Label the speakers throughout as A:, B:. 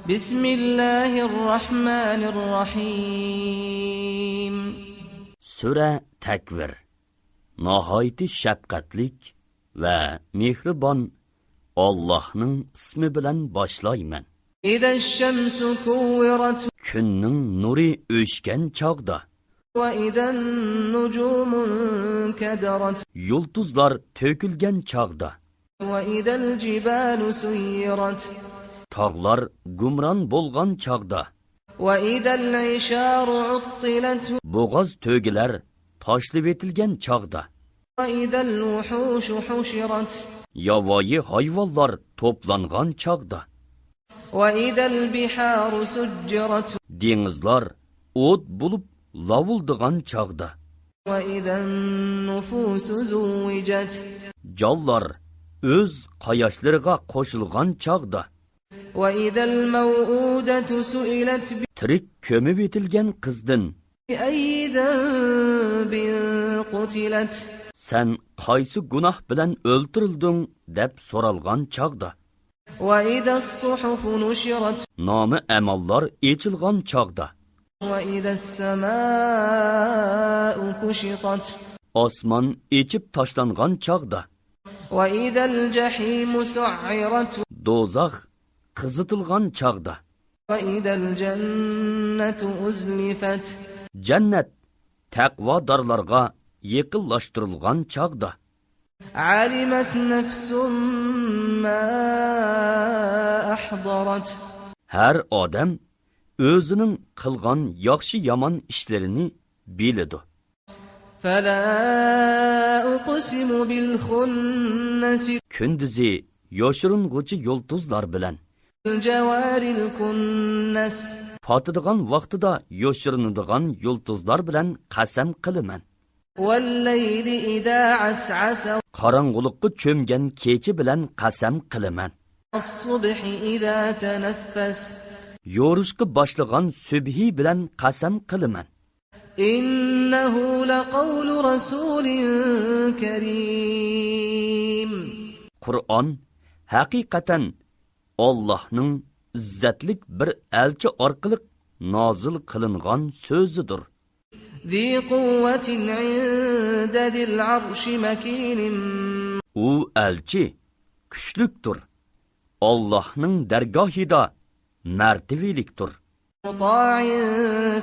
A: Bismillahirrahmanirrahim.
B: Sura Takvir. Nahayeti şefqatlik ve mehribon Allah'ның ismi bilan boshlayman.
A: İze'ş-şemsu kuvvirat.
B: Kunning nuri o'chgan chog'da.
A: Ve ize'n-nucumu kadarat.
B: Yulduzlar to'kilgan chog'da.
A: Ve ize'l-cibalu suyirat.
B: Tog'lar gumron bo'lgan chog'da.
A: Ve ize'l-isharu uttilat.
B: Bo'g'oz to'gilar tashlab etilgan chog'da.
A: Ve ize'l-vuhushu hushirat.
B: Yovvoyi hayvonlar to'plangan chog'da.
A: Ve ize'l-biharu sujjirat.
B: Dengizlar o't bo'lib lavuldigan chog'da.
A: Ve ize'n-nufusu zuvwijat.
B: Jonlar o'z qayoshlariga qo'shilgan chog'da.
A: Ve ize'l-maw'udatu su'ilat
B: Tirik ko'mib etilgan qizdan
A: bi'ayyi zanbin qutilat.
B: sen qaysi gunoh bilan o'ltirilding deb so'ralgan chog'da.
A: Ve ize's-suhufu nushirat.
B: Nomi amallar echilgan chog'da.
A: Ve ize's-sama'u kushitat.
B: Osmon echib tashlangan chog'da.
A: Ve ize'l-jahimu su'irat.
B: Do'zax qizitilgan chog'da.
A: Ve ize'l-jannatu uzlifat.
B: Jannat taqvodorlarga yaqinlashtirilgan chog'da.
A: Alimat nafsun ma ahdarat.
B: Har odam o'zining qilgan yaxshi yomon ishlarini biladi.
A: Fala uqsimu bil khunnas.
B: Kunduzi yoshirung'uchi yulduzlar bilan
A: Jawaril kunnas.
B: Fotidigan vaqtida yoshirinadigan yulduzlar bilan qasam qilaman.
A: Wal-layli idha as'asa.
B: Qorong'ulikqa cho'mgan kecha bilan qasam qilaman.
A: As-subhi idha tanaffas.
B: Yo'rishqa boshlagan subhi bilan qasam qilaman.
A: Innahu laqawlu rasulin karim.
B: Qur'on haqiqatan Allohning izzatlik bir elchi orqali nozil qilingan so'zidir.
A: Zi quvvatin 'inda zil 'arshi makin.
B: U elchi kuchlikdir. Allohning dargohida martabelikdir.
A: Muta'in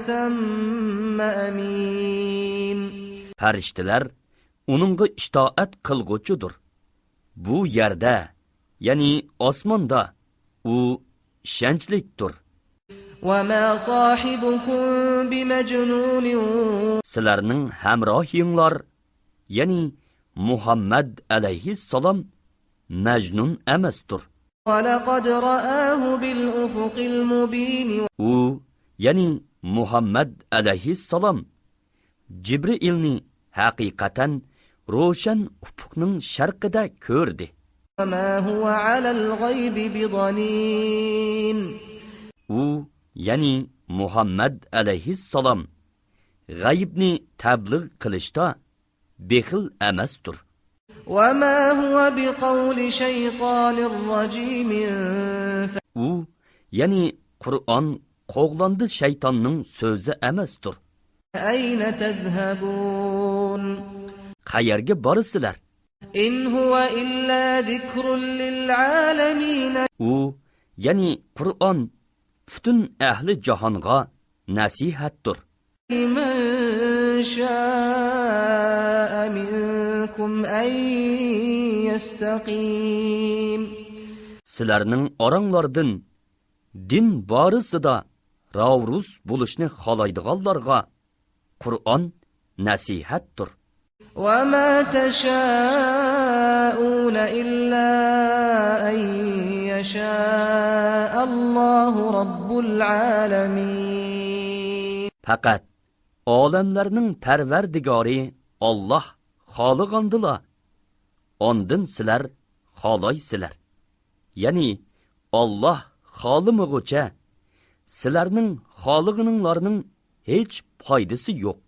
A: thumma amin.
B: Farishtalar uningga itoat qilg'uchidir. Bu yerda, ya'ni osmonda u ishonchlikdir.
A: Wa ma sahibukum bimajnun.
B: Sizlarning hamrohinglar, ya'ni Muhammad alayhissalom majnun emasdir.
A: Wa laqad ra'ahu bil ufuqil mubin.
B: U, ya'ni Muhammad alayhissalom Jibrilni haqiqatan ro'shan ufuqning sharqida ko'rdi.
A: Wa ma huwa 'alal ghaybi bidanin.
B: U, ya'ni Muhammad alayhissalom g'aybni tabliğ qilishda bexil emasdir.
A: Wa ma huwa biqawli shaytanir rajim.
B: U, ya'ni Qur'on qo'g'landi shaytonning so'zi emasdir.
A: Ayna tadhhabun.
B: Qayerga borsizlar?
A: In huwa illa zikrun lil alamin.
B: U, ya'ni Qur'on butun ahli jahonga nasihatdir.
A: Man sha'a minkum ay yastaqim.
B: Sizlarning oranglardan din borisida ravrus bo'lishni xohlaydiganlarga Qur'on nasihatdir.
A: Wa ma tasha'una illa an yasha Allahu rabbul alamin.
B: Faqat olamlarning Parvardigori Alloh xohlagandilar. Ondan sizlar xohlaysizlar. Ya'ni Alloh xohlamag'ucha sizlarning xohlaganinglarning hech foydasi yo'q.